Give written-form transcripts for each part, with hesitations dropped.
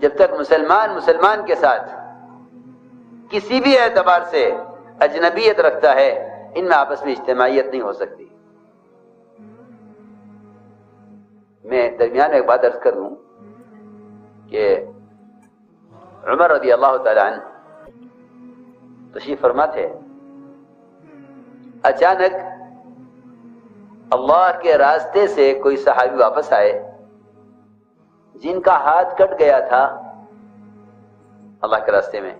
جب تک مسلمان کے ساتھ کسی بھی اعتبار سے اجنبیت رکھتا ہے، ان میں آپس میں اجتماعیت نہیں ہو سکتی۔ میں درمیان میں ایک بات عرض کر دوں کہ عمر رضی اللہ تعالی عنہ تشریف فرما تھے، اچانک اللہ کے راستے سے کوئی صحابی واپس آئے جن کا ہاتھ کٹ گیا تھا، اللہ کے راستے میں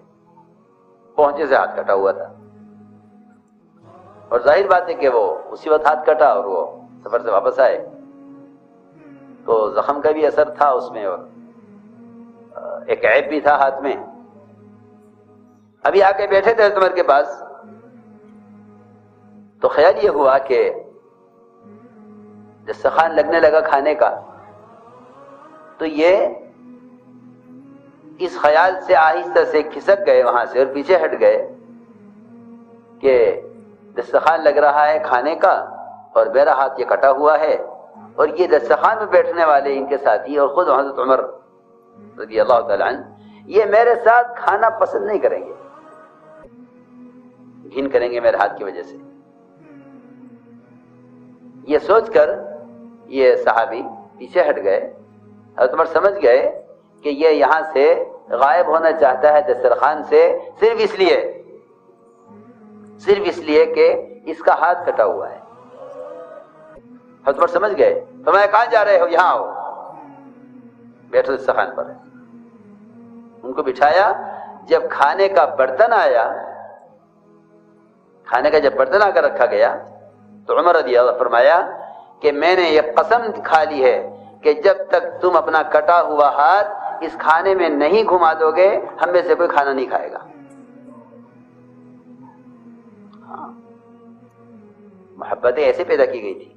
پہنچے سے ہاتھ کٹا ہوا تھا، اور ظاہر بات ہے کہ وہ اسی وقت ہاتھ کٹا اور وہ سفر سے واپس آئے تو زخم کا بھی اثر تھا اس میں، اور ایک عیب بھی تھا ہاتھ میں۔ ابھی آ کے بیٹھے تھے عمر کے پاس، تو خیال یہ ہوا کہ دسترخوان لگنے لگا کھانے کا، تو یہ اس خیال سے آہستہ سے کھسک گئے وہاں سے اور پیچھے ہٹ گئے کہ دسترخوان لگ رہا ہے کھانے کا اور میرا ہاتھ یہ کٹا ہوا ہے، اور یہ دسترخوان میں بیٹھنے والے ان کے ساتھی اور خود حضرت عمر رضی اللہ تعالی عنہ یہ میرے ساتھ کھانا پسند نہیں کریں گے، گھن کریں گے میرے ہاتھ کی وجہ سے۔ یہ سوچ کر یہ صحابی پیچھے ہٹ گئے۔ حضرت عمر سمجھ گئے کہ یہ یہاں سے غائب ہونا چاہتا ہے دسترخوان سے صرف اس لیے کہ اس کا ہاتھ کٹا ہوا ہے۔ حضرت عمر سمجھ گئے، فرمایا کہاں جا رہے ہو؟ یہاں آؤ، بیٹھو دسترخوان پر۔ ان کو بٹھایا۔ جب کھانے کا برتن آیا، کھانے کا جب برتن آ کر رکھا گیا تو عمر رضی اللہ فرمایا کہ میں نے یہ قسم کھا لی ہے کہ جب تک تم اپنا کٹا ہوا ہاتھ اس کھانے میں نہیں گھما دو گے ہم میں سے کوئی کھانا نہیں کھائے گا۔ محبتیں ایسے پیدا کی گئی تھی۔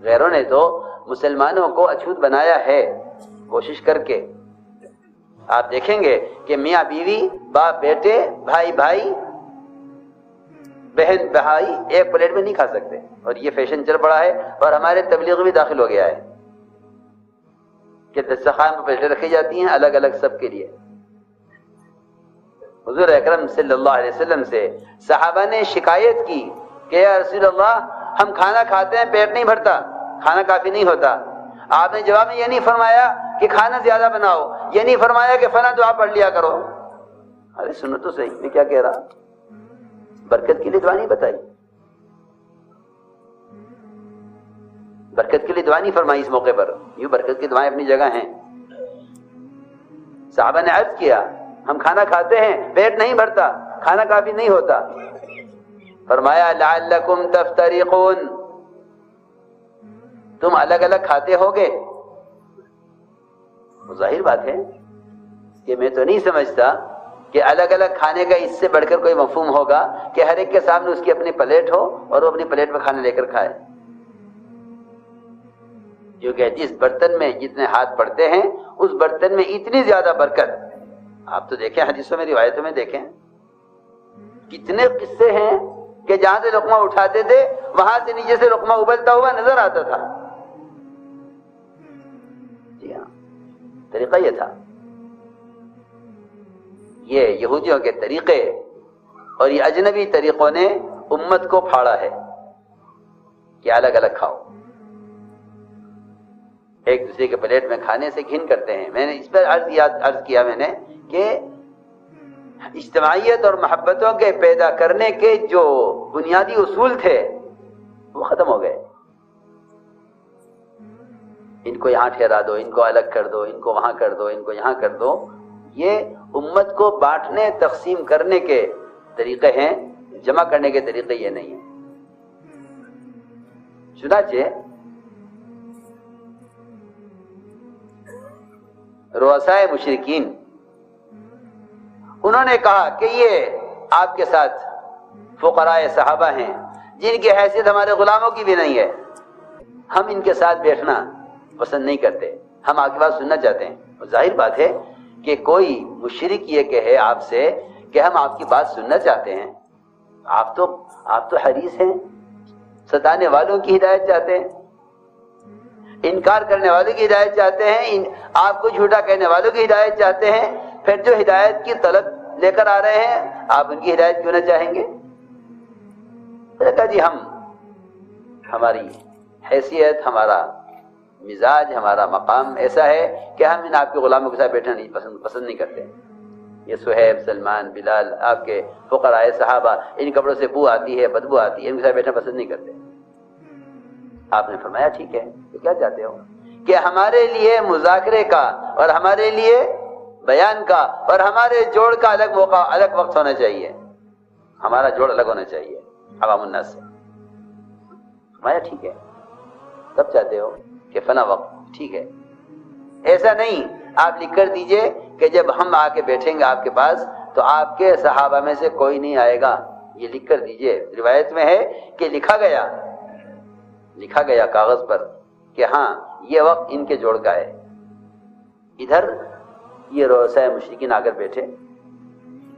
غیروں نے تو مسلمانوں کو اچھوت بنایا ہے کوشش کر کے۔ آپ دیکھیں گے کہ میاں بیوی، باپ بیٹے، بھائی بھائی، بہن بھائی ایک پلیٹ میں نہیں کھا سکتے، اور یہ فیشن چل پڑا ہے اور ہمارے تبلیغ بھی داخل ہو گیا ہے کہ دسترخوان پر پلیٹیں رکھی جاتی ہیں الگ الگ سب کے لیے۔ حضور اکرم صلی اللہ علیہ وسلم سے صحابہ نے شکایت کی کہ یا رسول اللہ ہم کھانا کھاتے ہیں پیٹ نہیں بھرتا، کھانا کافی نہیں ہوتا۔ آپ نے جواب میں یہ نہیں فرمایا کہ کھانا زیادہ بناؤ، یہ نہیں فرمایا کہ فلاں دعا پڑھ لیا کرو۔ ارے سنو تو صحیح، میں کیا کہہ رہا؟ برکت کے لیے دعا نہیں بتائی، برکت کے لیے دعا نہیں فرمائی اس موقع پر۔ یوں برکت کی دعائیں اپنی جگہ ہیں۔ صحابہ نے عرض کیا ہم کھانا کھاتے ہیں پیٹ نہیں بھرتا، کھانا کافی نہیں ہوتا۔ فرمایا لعلکم تفترقون، تم الگ الگ کھاتے ہوگے۔ ظاہر بات ہے کہ میں تو نہیں سمجھتا کہ الگ الگ کھانے کا اس سے بڑھ کر کوئی مفہوم ہوگا کہ ہر ایک کے سامنے اس کی اپنی پلیٹ ہو اور وہ اپنی پلیٹ میں کھانا لے کر کھائے، کیونکہ جس برتن میں جتنے ہاتھ پڑتے ہیں اس برتن میں اتنی زیادہ برکت۔ آپ تو دیکھیں حدیثوں میں روایتوں میں دیکھیں کتنے قصے ہیں کہ جہاں سے لقمہ اٹھاتے تھے وہاں سے نیچے سے لقمہ ابلتا ہوا نظر آتا تھا۔ جی ہاں، طریقہ یہ تھا۔ یہ یہودیوں کے طریقے اور یہ اجنبی طریقوں نے امت کو پھاڑا ہے کہ الگ الگ کھاؤ، ایک دوسرے کے پلیٹ میں کھانے سے گھن کرتے ہیں۔ میں نے اس پر عرض کیا میں نے کہ اجتماعیت اور محبتوں کے پیدا کرنے کے جو بنیادی اصول تھے وہ ختم ہو گئے۔ ان کو یہاں ٹھہرا دو، ان کو الگ کر دو، ان کو وہاں کر دو، ان کو یہاں کر دو، یہ امت کو بانٹنے تقسیم کرنے کے طریقے ہیں، جمع کرنے کے طریقے یہ نہیں ہیں۔ چنانچہ رؤسائے مشرکین انہوں نے کہا کہ یہ آپ کے ساتھ فقراء صحابہ ہیں جن کی حیثیت ہمارے غلاموں کی بھی نہیں ہے، ہم ان کے ساتھ بیٹھنا پسند نہیں کرتے، ہم آپ کی بات سننا چاہتے ہیں۔ اور ظاہر بات ہے کہ کوئی مشرک یہ کہے آپ سے کہ ہم آپ کی بات سننا چاہتے ہیں، آپ تو حریص ہیں، ستانے والوں کی ہدایت چاہتے ہیں، انکار کرنے والوں کی ہدایت چاہتے ہیں، آپ کو جھوٹا کہنے والوں کی ہدایت چاہتے ہیں، پھر جو ہدایت کی طلب لے کر آ رہے ہیں آپ ان کی ہدایت کیوں نہ چاہیں گے؟ کہا جی ہماری حیثیت، ہمارا مزاج، ہمارا مقام ایسا ہے کہ ہم ان آپ کے غلاموں کے ساتھ بیٹھنا نہیں پسند نہیں کرتے. یہ صہیب، سلمان، بلال، آپ کے فقراء صحابہ، ان کپڑوں سے بو آتی ہے، بدبو آتی ہے، ان کے ساتھ بیٹھنا پسند نہیں کرتے. آپ نے فرمایا ٹھیک ہے، تو کیا چاہتے ہو کہ ہمارے لیے مذاکرے کا اور ہمارے لیے بیان کا اور ہمارے جوڑ کا الگ موقع، الگ وقت ہونا چاہیے، ہمارا جوڑ الگ ہونا چاہیے عوام الناس سے. فرمایا ٹھیک ہے. کب چاہتے ہو کہ فلاں وقت؟ ٹھیک ہے. ایسا نہیں، آپ لکھ کر دیجئے کہ جب ہم آ کے بیٹھیں گے آپ کے پاس تو آپ کے صحابہ میں سے کوئی نہیں آئے گا. یہ لکھ کر دیجئے. روایت میں ہے کہ لکھا گیا کاغذ پر کہ ہاں یہ وقت ان کے جوڑ کا ہے. ادھر یہ رؤسائے مشرکین آ کر بیٹھے،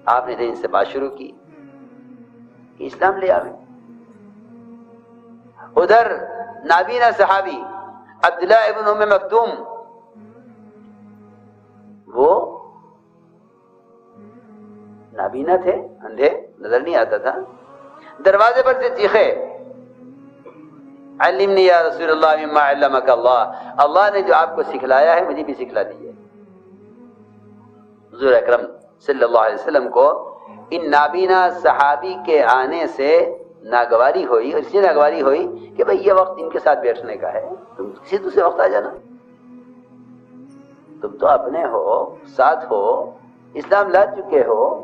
آپ نے ان سے بات شروع کی کہ اسلام لے آویں. ادھر نابینا صحابی عبداللہ ابن ام مکتوم، وہ نابینا تھے، اندھے، نظر نہیں آتا تھا، دروازے پر سے چیخے علمنی یا رسول اللہ مما علمک اللہ، اللہ نے جو آپ کو سکھلایا ہے مجھے بھی سکھلا دیجیے. حضور اکرم صلی اللہ علیہ وسلم کو ان نابینا صحابی کے آنے سے ناگواری ہوئی، اور اس لیے ناگواری ہوئی کہ بھئی یہ وقت ان کے ساتھ بیٹھنے کا ہے، تم کسی دوسرے وقت آ جانا. تم تو اپنے ہو، ساتھ ہو، اسلام لا چکے ہو،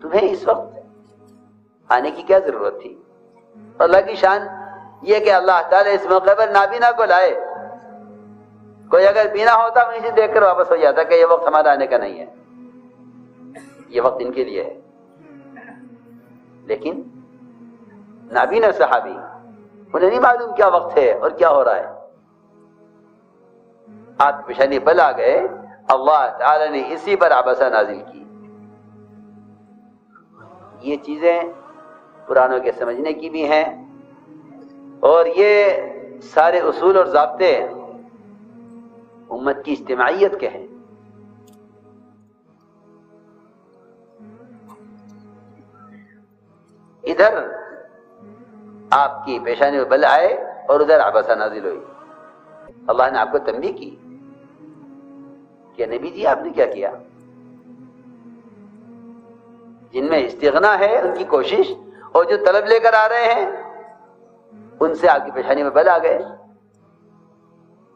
تمہیں اس وقت آنے کی کیا ضرورت تھی؟ اللہ کی شان یہ کہ اللہ تعالیٰ اس موقع پر نابینا کو لائے. کوئی اگر بینا ہوتا وہیں سے دیکھ کر واپس ہو جاتا کہ یہ وقت ہمارا آنے کا نہیں ہے، یہ وقت ان کے لیے ہے. لیکن نابینا صحابی، انہیں نہیں معلوم کیا وقت ہے اور کیا ہو رہا ہے. آپ کی پیشانی بل آ گئے، اللہ تعالی نے اسی پر عبسہ نازل کی. یہ چیزیں پرانوں کے سمجھنے کی بھی ہیں، اور یہ سارے اصول اور ضابطے امت کی اجتماعیت کے ہیں. ادھر آپ کی پیشانی میں بل آئے اور ادھر عبسہ نازل ہوئی. اللہ نے آپ کو تنبیہ کی کہ نبی جی آپ نے کیا کیا؟ جن میں استغنا ہے ان کی کوشش، اور جو طلب لے کر آ رہے ہیں ان سے آپ کی پیشانی میں بل آ گئے.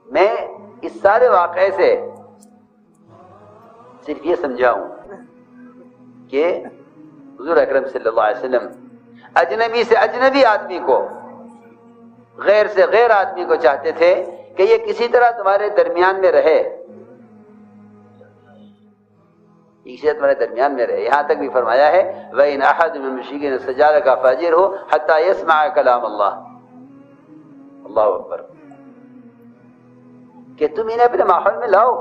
میں اس سارے واقعے سے صرف یہ سمجھاؤں کہ حضور اکرم صلی اللہ علیہ وسلم اجنبی سے اجنبی آدمی کو، غیر سے غیر آدمی کو چاہتے تھے کہ یہ کسی طرح تمہارے درمیان میں رہے، اسی تمہارے درمیان میں رہے. یہاں تک بھی فرمایا ہے وَإِنْ أَحَدٌ مِّنَ الْمُشْرِكِينَ اسْتَجَارَكَ فَأَجِرْهُ حَتَّى يَسْمَعَ كَلَامَ اللَّهِ. اللہ اکبر. کہ تم انہیں اپنے ماحول میں لاؤ.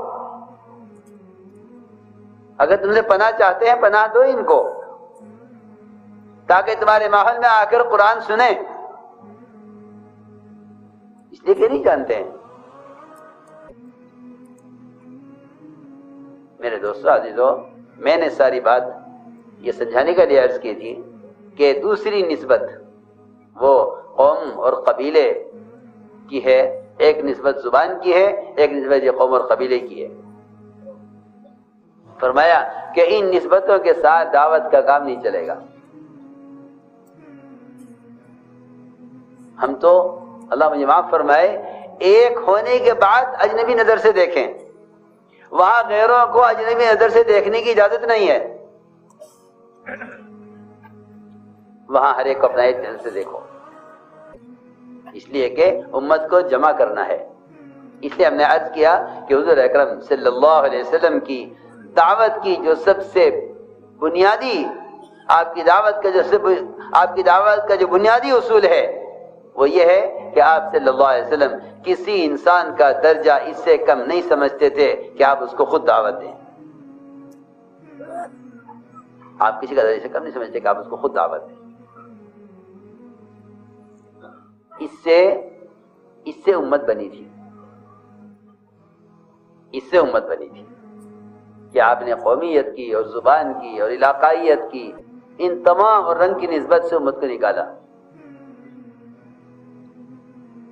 اگر تم سے پناہ چاہتے ہیں پناہ دو ان کو، تاکہ تمہارے ماحول میں آ کر قرآن سنیں. اس لیے کہ نہیں جانتے ہیں. میرے دوستو عزیزو، میں نے ساری بات یہ سمجھانے کے لیے عرض کی تھی کہ دوسری نسبت وہ قوم اور قبیلے کی ہے، ایک نسبت زبان کی ہے، ایک نسبت یہ قوم اور قبیلے کی ہے. فرمایا کہ ان نسبتوں کے ساتھ دعوت کا کام نہیں چلے گا. ہم تو اللہ مجھے معاف فرمائے ایک ہونے کے بعد اجنبی نظر سے دیکھیں، وہاں غیروں کو اجنبی نظر سے دیکھنے کی اجازت نہیں ہے. وہاں ہر ایک کو اپنا ایک نظر سے دیکھو، اس لیے کہ امت کو جمع کرنا ہے. اس لیے ہم نے عرض کیا کہ حضور اکرم صلی اللہ علیہ وسلم کی دعوت کی جو سب سے بنیادی آپ کی دعوت کا جو بنیادی اصول ہے وہ یہ ہے کہ آپ صلی اللہ علیہ وسلم کسی انسان کا درجہ اس سے کم نہیں سمجھتے تھے کہ آپ اس کو خود دعوت دیں. آپ کسی کا درجہ سے کم نہیں سمجھتے کہ آپ اس کو خود دعوت دیں. اس سے اس سے امت بنی تھی، اس سے امت بنی تھی کہ آپ نے قومیت کی اور زبان کی اور علاقائیت کی، ان تمام اور رنگ کی نسبت سے امت کو نکالا۔